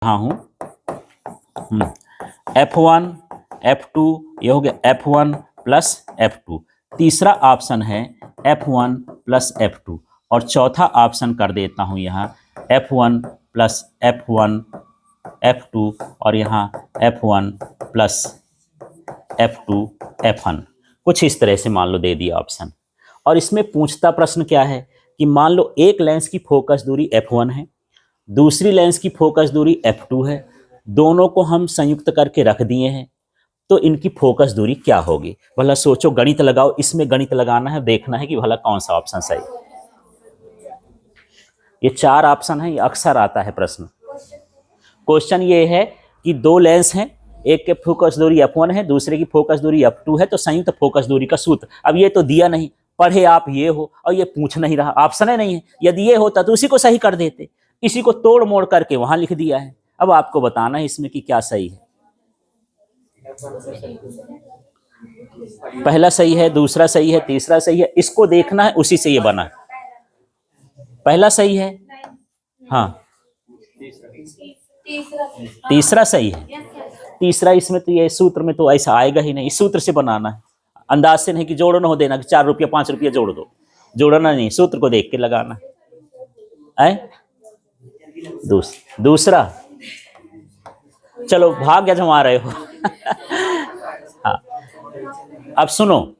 रहा हूँ F1 F2, ये हो गया F1 प्लस F2। तीसरा ऑप्शन है F1 प्लस F2 और चौथा ऑप्शन कर देता हूँ यहाँ F1 प्लस F1 F2 और यहाँ F1 प्लस F2 F1। कुछ इस तरह से मान लो दे दिया ऑप्शन। और इसमें पूछता प्रश्न क्या है कि मान लो एक लेंस की फोकस दूरी F1 है, दूसरी लेंस की फोकस दूरी F2 है, दोनों को हम संयुक्त करके रख दिए हैं, तो इनकी फोकस दूरी क्या होगी? भला सोचो, गणित लगाओ। इसमें गणित लगाना है, देखना है कि भला कौन सा ऑप्शन सही। ये 4 ऑप्शन है, ये अक्सर आता है प्रश्न। क्वेश्चन ये है कि दो लेंस हैं, एक के फोकस दूरी F1 है, दूसरे की फोकस दूरी F2 है, तो संयुक्त फोकस दूरी का सूत्र। अब ये तो दिया नहीं, पढ़े आप ये हो और ये पूछ नहीं रहा, ऑप्शन है नहीं है। यदि ये होता तो उसी को सही कर देते, इसी को तोड़ मोड़ करके वहां लिख दिया है। अब आपको बताना है इसमें कि क्या सही है। पहला सही है, दूसरा सही है, तीसरा सही है, इसको देखना है, उसी से ये बना है। पहला सही है, हाँ, तीसरा सही है। तीसरा इसमें तो ये सूत्र में तो ऐसा आएगा ही नहीं, इस सूत्र से बनाना है, अंदाज से नहीं कि जोड़ो ना हो देना कि 4 रुपया 5 रुपया जोड़ दो, जोड़ना नहीं, सूत्र को देख के लगाना है। दूसरा चलो भाग या जमा रहे हो। हाँ, अब सुनो,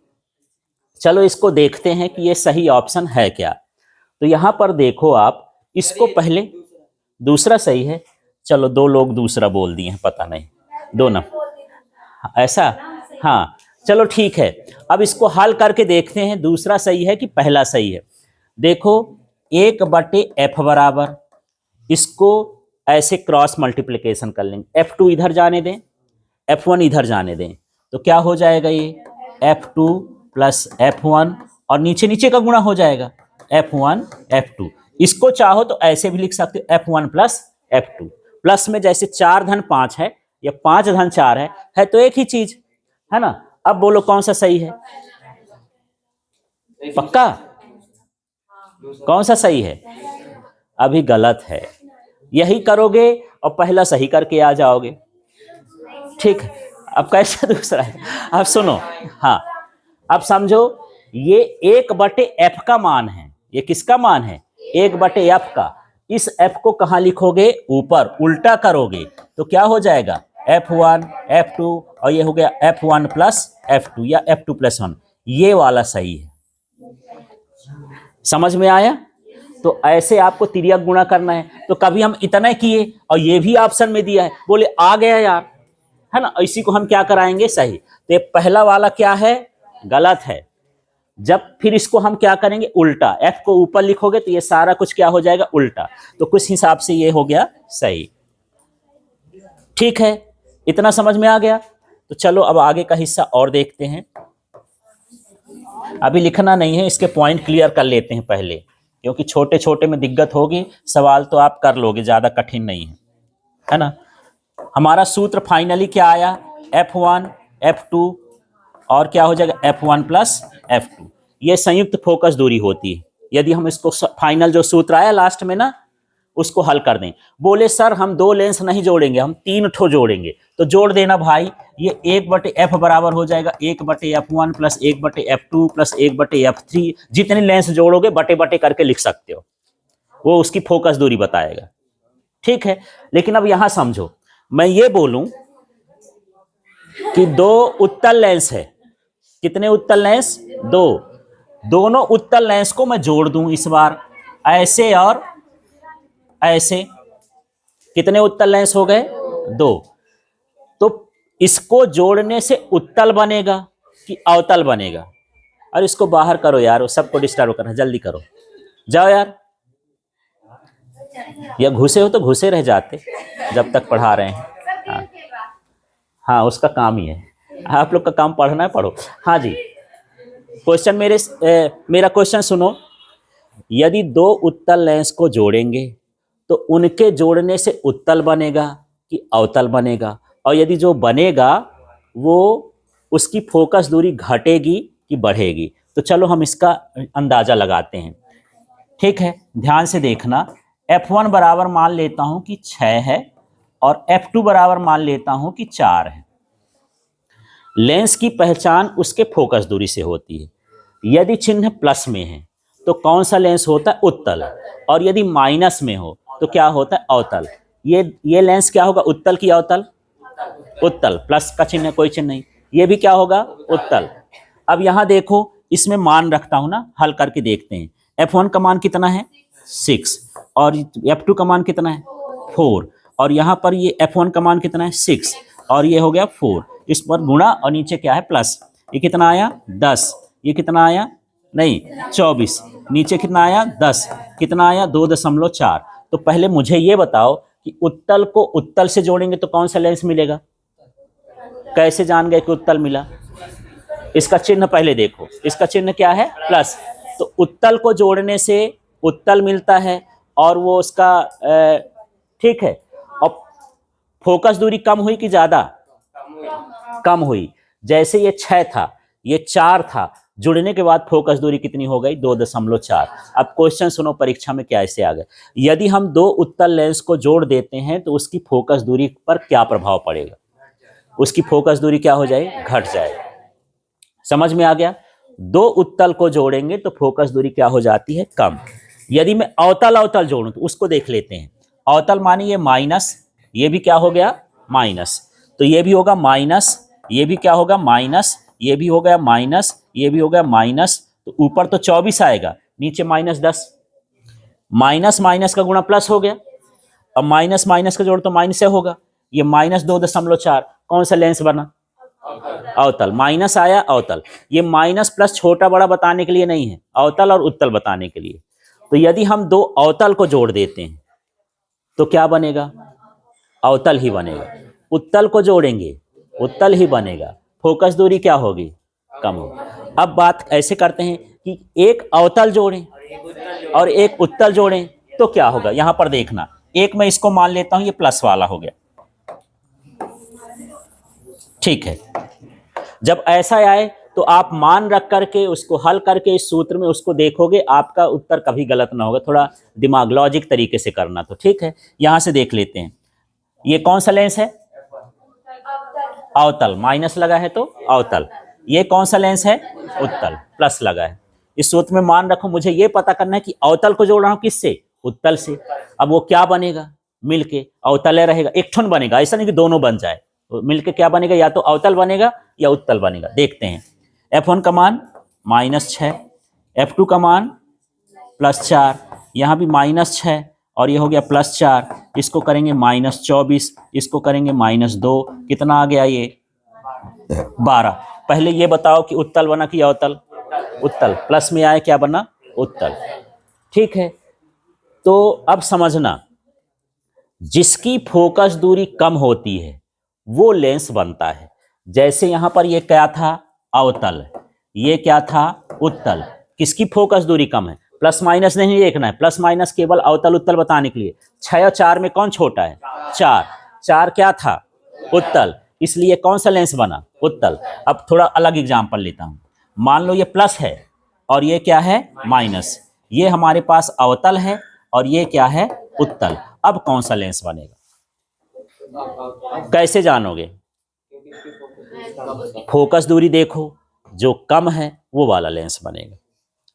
चलो इसको देखते हैं कि ये सही ऑप्शन है क्या। तो यहां पर देखो आप, इसको पहले दूसरा सही है। चलो 2 लोग दूसरा बोल दिए हैं, पता नहीं, 2 ना, ऐसा, हाँ चलो ठीक है। अब इसको हल करके देखते हैं दूसरा सही है कि पहला सही है। देखो 1/f बराबर, इसको ऐसे क्रॉस मल्टीप्लिकेशन कर लेंगे, F2 इधर जाने दें, F1 इधर जाने दें, तो क्या हो जाएगा ये F2 प्लस F1 और नीचे नीचे का गुणा हो जाएगा F1 F2। इसको चाहो तो ऐसे भी लिख सकते हो F1 प्लस F2। प्लस में जैसे 4 धन 5 है या 5 धन 4 है तो एक ही चीज है ना। अब बोलो कौन सा सही है? पक्का कौन सा सही है? अभी गलत है, यही करोगे और पहला सही करके आ जाओगे। ठीक है, अब कैसे दूसरा है? अब सुनो, हाँ अब समझो, ये 1/f का मान है। ये किसका मान है? 1/f का। इस f को कहां लिखोगे? ऊपर, उल्टा करोगे तो क्या हो जाएगा? F1 F2 और ये हो गया F1 प्लस F2 या F2 प्लस 1। ये वाला सही है, समझ में आया? तो ऐसे आपको तिर्यक गुणा करना है। तो कभी हम इतना किए और ये भी ऑप्शन में दिया है, बोले आ गया यार, है ना, इसी को हम क्या कराएंगे? सही। तो ये पहला वाला क्या है? गलत है। जब फिर इसको हम क्या करेंगे? उल्टा। F को ऊपर लिखोगे तो ये सारा कुछ क्या हो जाएगा? उल्टा। तो कुछ हिसाब से ये हो गया सही। ठीक है, इतना समझ में आ गया? तो चलो अब आगे का हिस्सा और देखते हैं। अभी लिखना नहीं है, इसके पॉइंट क्लियर कर लेते हैं पहले, क्योंकि छोटे छोटे में दिक्कत होगी। सवाल तो आप कर लोगे, ज्यादा कठिन नहीं है ना। हमारा सूत्र फाइनली क्या आया? F1 F2 और क्या हो जाएगा? F1 plus F2। ये संयुक्त फोकस दूरी होती है। यदि हम इसको फाइनल जो सूत्र आया लास्ट में ना, उसको हल कर दें। बोले सर हम 2 लेंस नहीं जोड़ेंगे, हम 3 ठो जोड़ेंगे। तो जोड़ देना भाई, ये 1/f बराबर हो जाएगा 1/f1 plus 1/f2 plus 1/f3। जितने लेंस जोड़ोगे बटे बटे करके लिख सकते हो, वो उसकी फोकस दूरी बताएगा। ठीक है, लेकिन अब यहां समझो, मैं ये बोलूं कि 2 उत्तल लेंस है। कितने उत्तल लेंस? 2। दोनों उत्तल लेंस को मैं जोड़ दूं इस बार, ऐसे और ऐसे। कितने उत्तल लेंस हो गए? 2। तो इसको जोड़ने से उत्तल बनेगा कि अवतल बनेगा? और इसको बाहर करो यार, वो सबको डिस्टर्ब करना, जल्दी करो, जाओ यार। या घुसे हो तो घुसे रह जाते जब तक पढ़ा रहे हैं। हाँ, हाँ उसका काम ही है, आप लोग का काम पढ़ना है, पढ़ो। हाँ जी, क्वेश्चन मेरा क्वेश्चन सुनो। यदि 2 उत्तल लेंस को जोड़ेंगे तो उनके जोड़ने से उत्तल बनेगा कि अवतल बनेगा? और यदि जो बनेगा वो उसकी फोकस दूरी घटेगी कि बढ़ेगी? तो चलो हम इसका अंदाजा लगाते हैं। ठीक है, ध्यान से देखना। F1 बराबर मान लेता हूं कि 6 है और F2 बराबर मान लेता हूं कि 4 है। लेंस की पहचान उसके फोकस दूरी से होती है। यदि चिन्ह प्लस में है तो कौन सा लेंस होता है? उत्तल। और यदि माइनस में हो तो क्या होता है? अवतल। ये लेंस क्या होगा? उत्तल की अवतल? उत्तल। प्लस का चिन्ह, कोई चिन्ह नहीं। ये भी क्या होगा? उत्तल। अब यहां देखो, इसमें मान रखता हूं ना, हल करके देखते हैं। F1 का मान कितना है? 6। और F2 का मान कितना है? 4। और यहां पर ये F1 का मान कितना है? 6। और ये हो गया 4। इस पर गुणा और नीचे क्या है? प्लस। ये कितना आया? 10। ये कितना आया? नहीं, 24। नीचे कितना आया? 10। कितना आया? 2.4। तो पहले मुझे ये बताओ कि उत्तल को उत्तल से जोड़ेंगे तो कौन सा लेंस मिलेगा? कैसे जान गए कि उत्तल मिला? इसका चिन्ह पहले देखो, इसका चिन्ह क्या है? प्लस। तो उत्तल को जोड़ने से उत्तल मिलता है और वो उसका ठीक है। और फोकस दूरी कम हुई कि ज्यादा? कम हुई। जैसे ये 6 था, ये 4 था, जुड़ने के बाद फोकस दूरी कितनी हो गई? 2.4। अब क्वेश्चन सुनो, परीक्षा में क्या ऐसे आ गया। यदि हम दो उत्तल लेंस को जोड़ देते हैं तो उसकी फोकस दूरी पर क्या प्रभाव पड़ेगा? उसकी फोकस दूरी क्या हो जाए? घट जाए। समझ में आ गया? दो उत्तल को जोड़ेंगे तो फोकस दूरी क्या हो जाती है? कम। यदि मैं अवतल अवतल जोड़ूं तो उसको देख लेते हैं। अवतल मानिए माइनस, ये भी क्या हो गया? माइनस। तो ये भी होगा माइनस, ये भी क्या होगा? माइनस, ये भी हो गया माइनस, ये भी हो गया माइनस। तो ऊपर तो 24 आएगा, नीचे -10। माइनस माइनस का गुणा प्लस हो गया। अब माइनस माइनस का जोड़ तो माइनस से होगा। ये -2.4 कौन सा लेंस बना? अवतल। माइनस आया, अवतल। ये माइनस प्लस छोटा बड़ा बताने के लिए नहीं है, अवतल और उत्तल बताने के लिए। तो यदि हम दो अवतल को जोड़ देते हैं तो क्या बनेगा? अवतल ही बनेगा। उत्तल को जोड़ेंगे, उत्तल ही बनेगा। फोकस दूरी क्या होगी? कम होगी। अब बात ऐसे करते हैं कि एक अवतल जोड़ें और एक उत्तल जोड़ें तो क्या होगा? यहां पर देखना, एक मैं इसको मान लेता हूं, ये प्लस वाला हो गया, ठीक है। जब ऐसा आए तो आप मान रख करके उसको हल करके इस सूत्र में उसको देखोगे, आपका उत्तर कभी गलत ना होगा। थोड़ा दिमाग लॉजिक तरीके से करना, तो ठीक है। यहां से देख लेते हैं, ये कौन सा लेंस है? अवतल। माइनस लगा है तो अवतल। ये कौन सा लेंस है? उत्तल। प्लस लगा है। इस सूत्र में मान रखो, मुझे ये पता करना है कि अवतल को जोड़ रहा हूं किससे? उत्तल से। अब वो क्या बनेगा? मिलके अवतल रहेगा, एक ठन बनेगा, ऐसा नहीं कि दोनों बन जाए। तो मिलके क्या बनेगा? या तो अवतल बनेगा या उत्तल बनेगा। देखते हैं। F1 का मान -6, F2 का मान +4, यहाँ भी -6 और ये हो गया +4। इसको करेंगे -24, इसको करेंगे -2। कितना आ गया? ये 12। पहले ये बताओ कि उत्तल बना कि अवतल? उत्तल। प्लस में आया, क्या बना? उत्तल। ठीक है। तो अब समझना, जिसकी फोकस दूरी कम होती है वो लेंस बनता है। जैसे यहां पर ये क्या था? अवतल। ये क्या था? उत्तल। किसकी फोकस दूरी कम है? प्लस माइनस नहीं देखना है, प्लस माइनस केवल अवतल उत्तल बताने के लिए। 6 और 4 में कौन छोटा है? 4। 4 क्या था? उत्तल। इसलिए कौन सा लेंस बना? उत्तल। अब थोड़ा अलग एग्जांपल लेता हूं। मान लो ये प्लस है और ये क्या है? माइनस। ये हमारे पास अवतल है और ये क्या है? उत्तल। अब कौन सा लेंस बनेगा? कैसे जानोगे? फोकस दूरी देखो, जो कम है वो वाला लेंस बनेगा,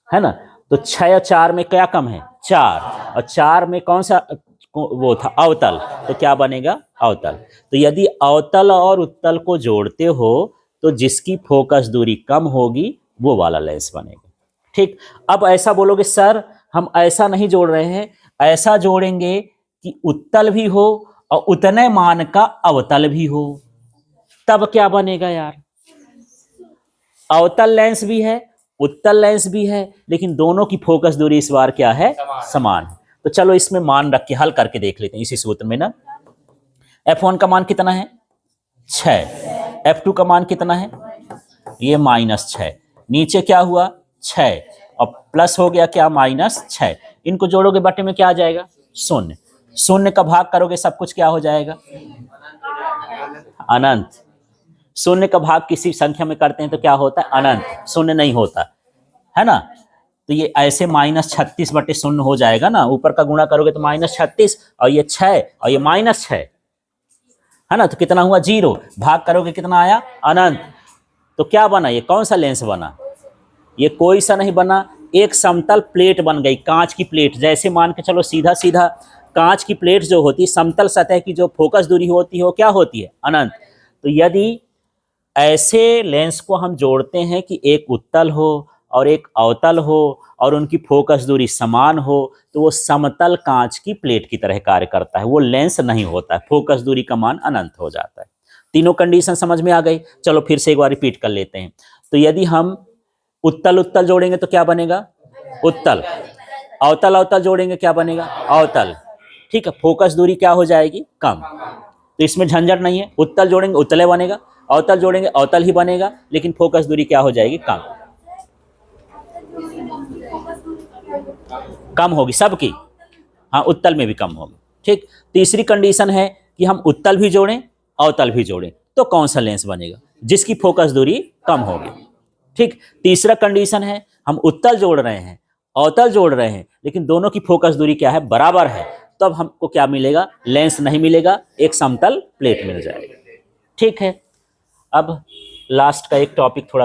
है ना। तो 6 और 4 में क्या कम है? 4। और 4 में कौन सा वो था? अवतल। तो क्या बनेगा? अवतल। तो यदि अवतल और उत्तल को जोड़ते हो तो जिसकी फोकस दूरी कम होगी वो वाला लेंस बनेगा। ठीक। अब ऐसा बोलोगे, सर हम ऐसा नहीं जोड़ रहे हैं, ऐसा जोड़ेंगे कि उत्तल भी हो और उतने मान का अवतल भी हो, तब क्या बनेगा यार? अवतल लेंस भी है, उत्तल लेंस भी है, लेकिन दोनों की फोकस दूरी इस बार क्या है? समान। तो चलो इसमें मान रख के हल करके देख लेते हैं इसी सूत्र में ना। F1 का मान कितना है? 6। F2 का मान कितना है? ये -6। नीचे क्या हुआ? 6 और प्लस हो गया क्या? -6। इनको जोड़ोगे बटे में क्या आ जाएगा? 0। 0 का भाग करोगे सब कुछ क्या हो जाएगा? अनंत। 0 का भाग किसी संख्या में करते हैं तो क्या होता है? अनंत। 0 नहीं होता है ना। तो ये ऐसे -36/0 हो जाएगा ना। ऊपर का गुणा करोगे तो -36 और ये 6 और ये -6, है ना, तो कितना हुआ 0, भाग करोगे कितना आया अनंत। तो क्या बना, ये कौन सा लेंस बना, ये कोई सा नहीं बना, एक समतल प्लेट बन गई, कांच की प्लेट। जैसे मान के चलो सीधा सीधा कांच की प्लेट जो होती है, समतल सतह की जो फोकस दूरी होती है वो क्या होती है अनंत। तो यदि ऐसे लेंस को हम जोड़ते हैं कि एक उत्तल हो और एक अवतल हो और उनकी फोकस दूरी समान हो, तो वो समतल कांच की प्लेट की तरह कार्य करता है, वो लेंस नहीं होता है, फोकस दूरी का मान अनंत हो जाता है। तीनों कंडीशन समझ में आ गई। चलो फिर से एक बार रिपीट कर लेते हैं। तो यदि हम उत्तल उत्तल जोड़ेंगे तो क्या बनेगा उत्तल, अवतल अवतल जोड़ेंगे क्या बनेगा अवतल, ठीक है। फोकस दूरी क्या हो जाएगी कम, तो इसमें झंझट नहीं है, उत्तल जोड़ेंगे उत्तले बनेगा, अवतल जोड़ेंगे अवतल ही बनेगा, लेकिन फोकस दूरी क्या हो जाएगी कम, कम होगी सबकी, हाँ उत्तल में भी कम होगी, ठीक। तीसरी कंडीशन है कि हम उत्तल भी जोड़ें अवतल भी जोड़ें, तो कौन सा लेंस बनेगा, जिसकी फोकस दूरी कम होगी, ठीक। तीसरा कंडीशन है हम उत्तल जोड़ रहे हैं अवतल जोड़ रहे हैं, लेकिन दोनों की फोकस दूरी क्या है बराबर है, तब हमको क्या मिलेगा, लेंस नहीं मिलेगा, एक समतल प्लेट मिल जाएगी, ठीक है। अब लास्ट का एक टॉपिक थोड़ा